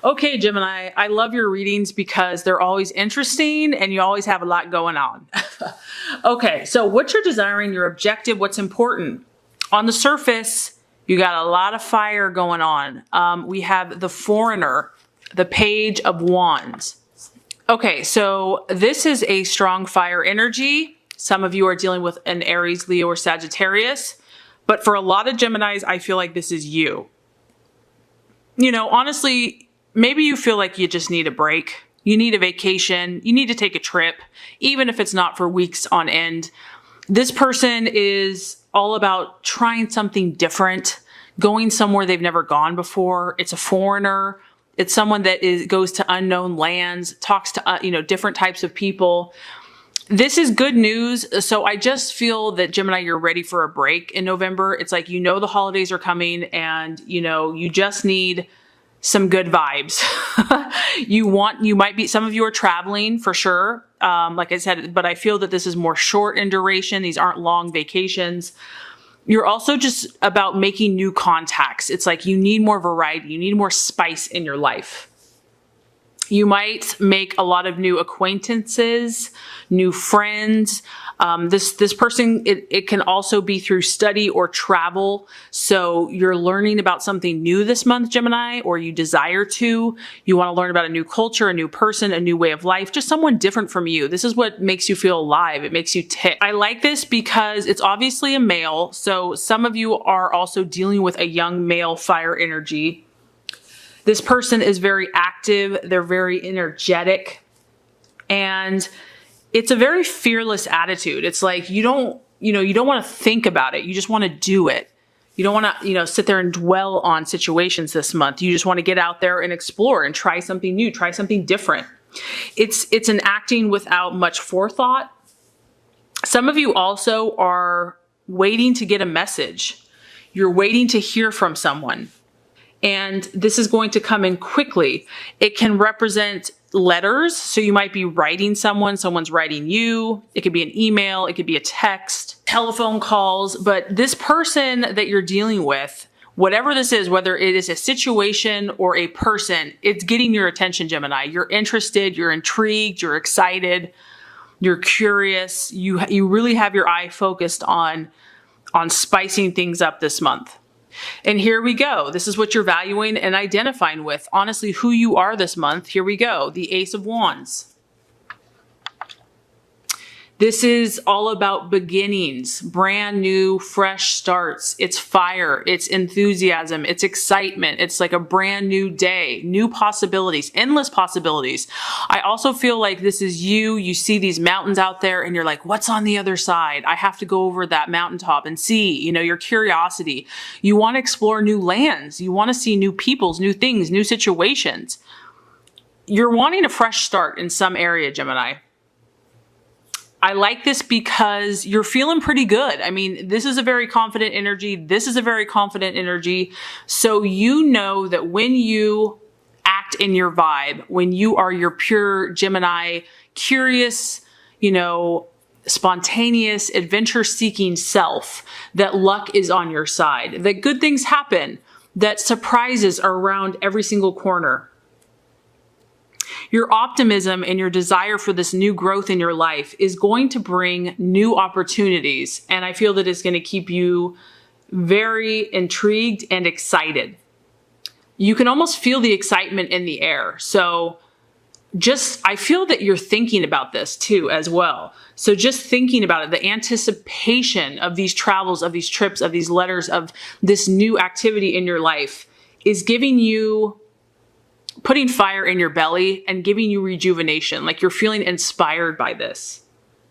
Okay, Gemini, I love your readings because they're always interesting and you always have a lot going on. Okay, so what you're desiring, your objective, what's important. On the surface, you got a lot of fire going on. We have the Foreigner, the Page of Wands. Okay, so this is a strong fire energy. Some of you are dealing with an Aries, Leo, or Sagittarius. But for a lot of Geminis, I feel like this is you. You know, honestly, maybe you feel like you just need a break. You need a vacation. You need to take a trip, even if it's not for weeks on end. This person is all about trying something different, going somewhere they've never gone before. It's a foreigner. It's someone that goes to unknown lands, talks to, different types of people. This is good news. So I just feel that Gemini, you're ready for a break in November. It's like, the holidays are coming and, you just need some good vibes. Some of you are traveling for sure. Like I said, but I feel that this is more short in duration. These aren't long vacations. You're also just about making new contacts. It's like you need more variety. You need more spice in your life. You might make a lot of new acquaintances, new friends. This person, it can also be through study or travel. So you're learning about something new this month, Gemini, or you desire to. You want to learn about a new culture, a new person, a new way of life, just someone different from you. This is what makes you feel alive. It makes you tick. I like this because it's obviously a male. So some of you are also dealing with a young male fire energy. This person is very active. They're very energetic. And it's a very fearless attitude. It's like you don't want to think about it. You just want to do it. You don't want to, sit there and dwell on situations this month. You just want to get out there and explore and try something new, try something different. It's an acting without much forethought. Some of you also are waiting to get a message. You're waiting to hear from someone. And this is going to come in quickly. It can represent letters. So you might be writing someone's writing you. It could be an email. It could be a text, telephone calls. But this person that you're dealing with, whatever this is, whether it is a situation or a person, it's getting your attention, Gemini. You're interested, you're intrigued, you're excited, you're curious. You really have your eye focused on spicing things up this month. And here we go. This is what you're valuing and identifying with. Honestly, who you are this month. Here we go. The Ace of Wands. This is all about beginnings, brand new, fresh starts. It's fire, it's enthusiasm, it's excitement. It's like a brand new day, new possibilities, endless possibilities. I also feel like this is you see these mountains out there and you're like, what's on the other side? I have to go over that mountaintop and see, your curiosity. You want to explore new lands. You want to see new peoples, new things, new situations. You're wanting a fresh start in some area, Gemini. I like this because you're feeling pretty good. I mean, this is a very confident energy. This is a very confident energy. So you know that when you act in your vibe, when you are your pure Gemini, curious, spontaneous, adventure-seeking self, that luck is on your side, that good things happen, that surprises are around every single corner. Your optimism and your desire for this new growth in your life is going to bring new opportunities. And I feel that it's going to keep you very intrigued and excited. You can almost feel the excitement in the air. So I feel that you're thinking about this too as well. So just thinking about it, the anticipation of these travels, of these trips, of these letters, of this new activity in your life is putting fire in your belly and giving you rejuvenation, like you're feeling inspired by this.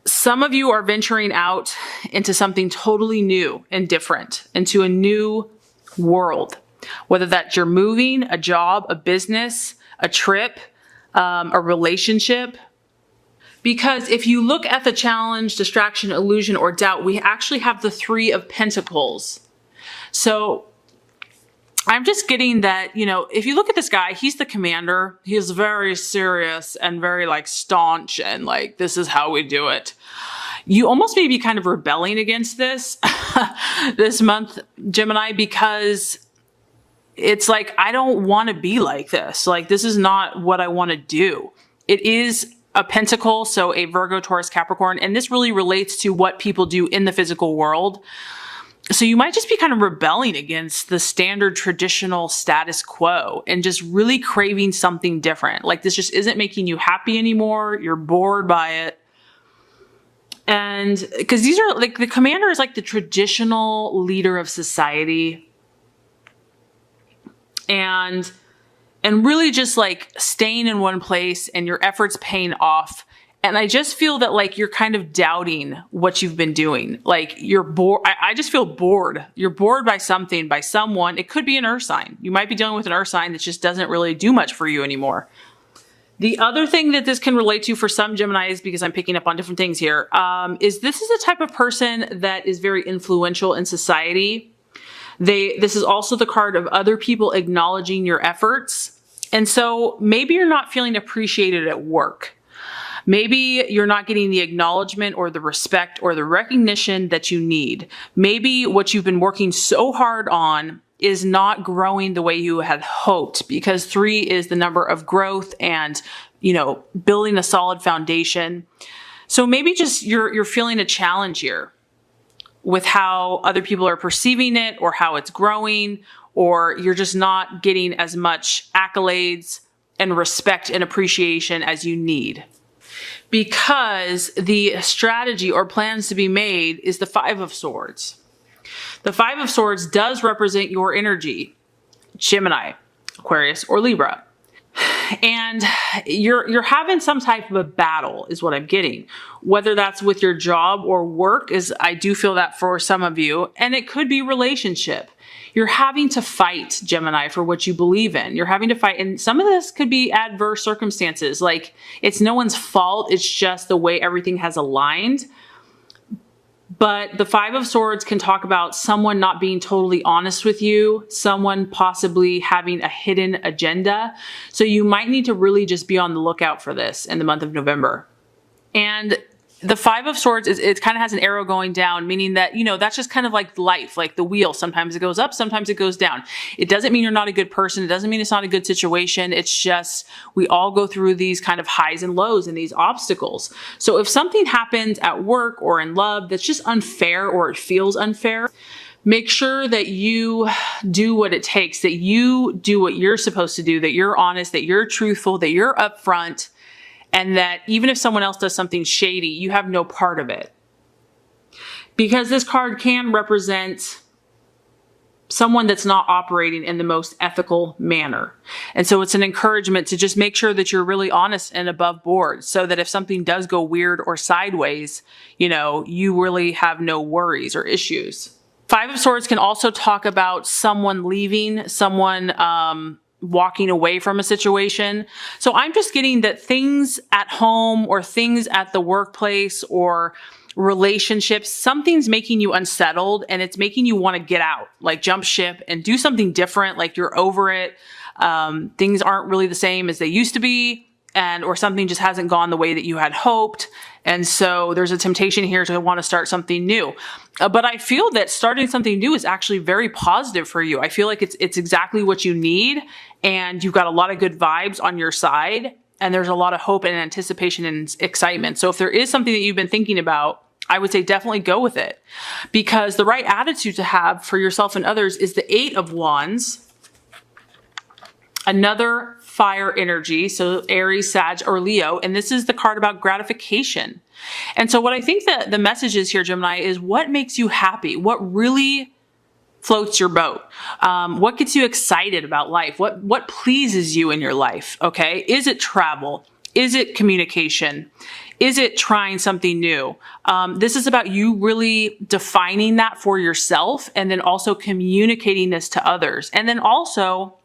Some of you are venturing out into something totally new and different, into a new world, whether that's you're moving, a job, a business, a trip, a relationship. Because if you look at the challenge, distraction, illusion, or doubt, we actually have the Three of Pentacles. So I'm just getting that, if you look at this guy, he's the commander. He's very serious and very staunch and this is how we do it. You almost may be kind of rebelling against this this month, Gemini, because it's like, I don't want to be like this. Like, this is not what I want to do. It is a pentacle, so a Virgo, Taurus, Capricorn, and this really relates to what people do in the physical world. So you might just be kind of rebelling against the standard traditional status quo and just really craving something different. Like, this just isn't making you happy anymore. You're bored by it. And because these are like, the commander is like the traditional leader of society. And really just like staying in one place and your efforts paying off. And I just feel that like you're kind of doubting what you've been doing. Like, you're bored. I just feel bored. You're bored by something, by someone. It could be an earth sign. You might be dealing with an earth sign that just doesn't really do much for you anymore. The other thing that this can relate to for some Geminis, because I'm picking up on different things here, is this is a type of person that is very influential in society. This is also the card of other people acknowledging your efforts. And so maybe you're not feeling appreciated at work. Maybe you're not getting the acknowledgement or the respect or the recognition that you need. Maybe what you've been working so hard on is not growing the way you had hoped, because 3 is the number of growth and, building a solid foundation. So maybe just you're feeling a challenge here with how other people are perceiving it or how it's growing, or you're just not getting as much accolades and respect and appreciation as you need. Because the strategy or plans to be made is the 5 of Swords. The 5 of Swords does represent your energy, Gemini, Aquarius, or Libra. And you're having some type of a battle is what I'm getting. Whether that's with your job or work, is I do feel that for some of you, and it could be relationship. You're having to fight, Gemini, for what you believe in. You're having to fight. And some of this could be adverse circumstances. Like, it's no one's fault. It's just the way everything has aligned. But the 5 of Swords can talk about someone not being totally honest with you, someone possibly having a hidden agenda. So you might need to really just be on the lookout for this in the month of November. And the 5 of Swords it kind of has an arrow going down, meaning that, that's just kind of like life, like the wheel. Sometimes it goes up, sometimes it goes down. It doesn't mean you're not a good person. It doesn't mean it's not a good situation. It's just, we all go through these kind of highs and lows and these obstacles. So if something happens at work or in love that's just unfair, or it feels unfair, make sure that you do what it takes, that you do what you're supposed to do, that you're honest, that you're truthful, that you're upfront. And that even if someone else does something shady, you have no part of it. Because this card can represent someone that's not operating in the most ethical manner. And so it's an encouragement to just make sure that you're really honest and above board, so that if something does go weird or sideways, you really have no worries or issues. 5 of Swords can also talk about someone leaving, someone walking away from a situation. So I'm just getting that things at home or things at the workplace or relationships, something's making you unsettled and it's making you want to get out, like jump ship and do something different. Like, you're over it. Things aren't really the same as they used to be, or something just hasn't gone the way that you had hoped. And so there's a temptation here to want to start something new. But I feel that starting something new is actually very positive for you. I feel like it's exactly what you need, and you've got a lot of good vibes on your side, and there's a lot of hope and anticipation and excitement. So if there is something that you've been thinking about, I would say definitely go with it, because the right attitude to have for yourself and others is the 8 of Wands, another fire energy. So Aries, Sag, or Leo. And this is the card about gratification. And so what I think that the message is here, Gemini, is what makes you happy? What really floats your boat? What gets you excited about life? What pleases you in your life? Okay. Is it travel? Is it communication? Is it trying something new? This is about you really defining that for yourself, and then also communicating this to others. And then also,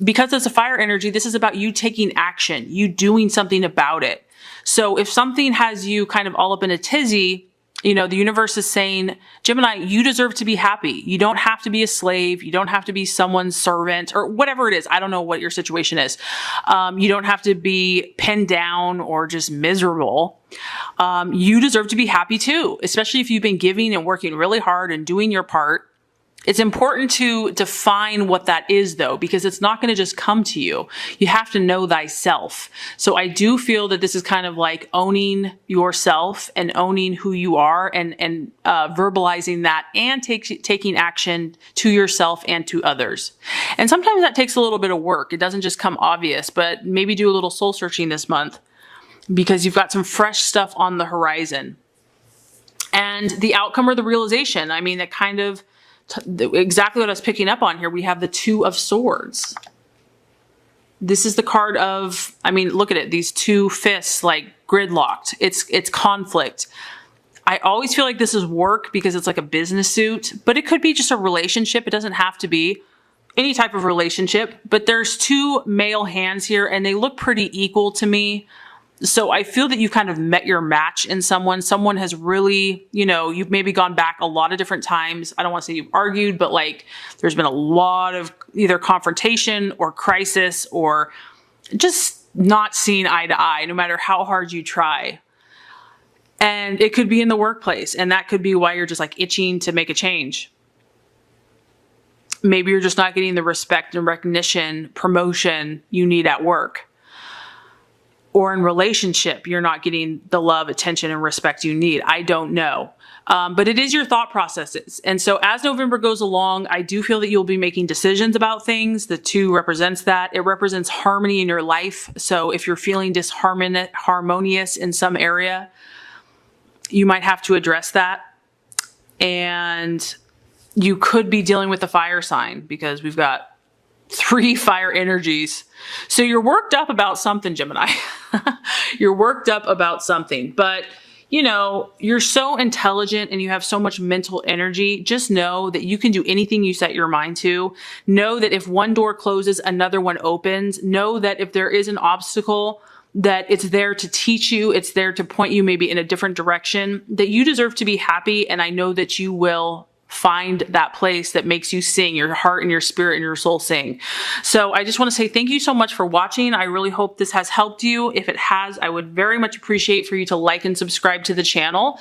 because it's a fire energy, this is about you taking action, you doing something about it. So if something has you kind of all up in a tizzy, the universe is saying, Gemini, you deserve to be happy. You don't have to be a slave. You don't have to be someone's servant or whatever it is. I don't know what your situation is. You don't have to be pinned down or just miserable. You deserve to be happy too, especially if you've been giving and working really hard and doing your part. It's important to define what that is though, because it's not going to just come to you. You have to know thyself. So I do feel that this is kind of like owning yourself and owning who you are and verbalizing that and taking action to yourself and to others. And sometimes that takes a little bit of work. It doesn't just come obvious, but maybe do a little soul searching this month because you've got some fresh stuff on the horizon. And the outcome or the realization, I mean, that kind of exactly what I was picking up on here. We have the Two of Swords. This is the card of, I mean, look at it. These two fists like gridlocked. It's conflict. I always feel like this is work because it's like a business suit, but it could be just a relationship. It doesn't have to be any type of relationship, but there's two male hands here and they look pretty equal to me. So I feel that you kind of met your match in someone. Someone has really, you know, you've maybe gone back a lot of different times. I don't want to say you've argued, but like there's been a lot of either confrontation or crisis or just not seeing eye to eye, no matter how hard you try. And it could be in the workplace. And that could be why you're just like itching to make a change. Maybe you're just not getting the respect and recognition, promotion you need at work. Or in relationship, you're not getting the love, attention, and respect you need. I don't know. But it is your thought processes. And so as November goes along, I do feel that you'll be making decisions about things. The two represents that. It represents harmony in your life. So if you're feeling disharmonious in some area, you might have to address that. And you could be dealing with the fire sign because we've got 3 fire energies. So you're worked up about something, Gemini. You're worked up about something, but you know, you're so intelligent and you have so much mental energy. Just know that you can do anything you set your mind to. Know that if one door closes, another one opens. Know that if there is an obstacle, that it's there to teach you. It's there to point you maybe in a different direction, that you deserve to be happy. And I know that you will find that place that makes you sing, your heart and your spirit and your soul sing. So I just want to say thank you so much for watching. I really hope this has helped you. If it has, I would very much appreciate for you to like and subscribe to the channel.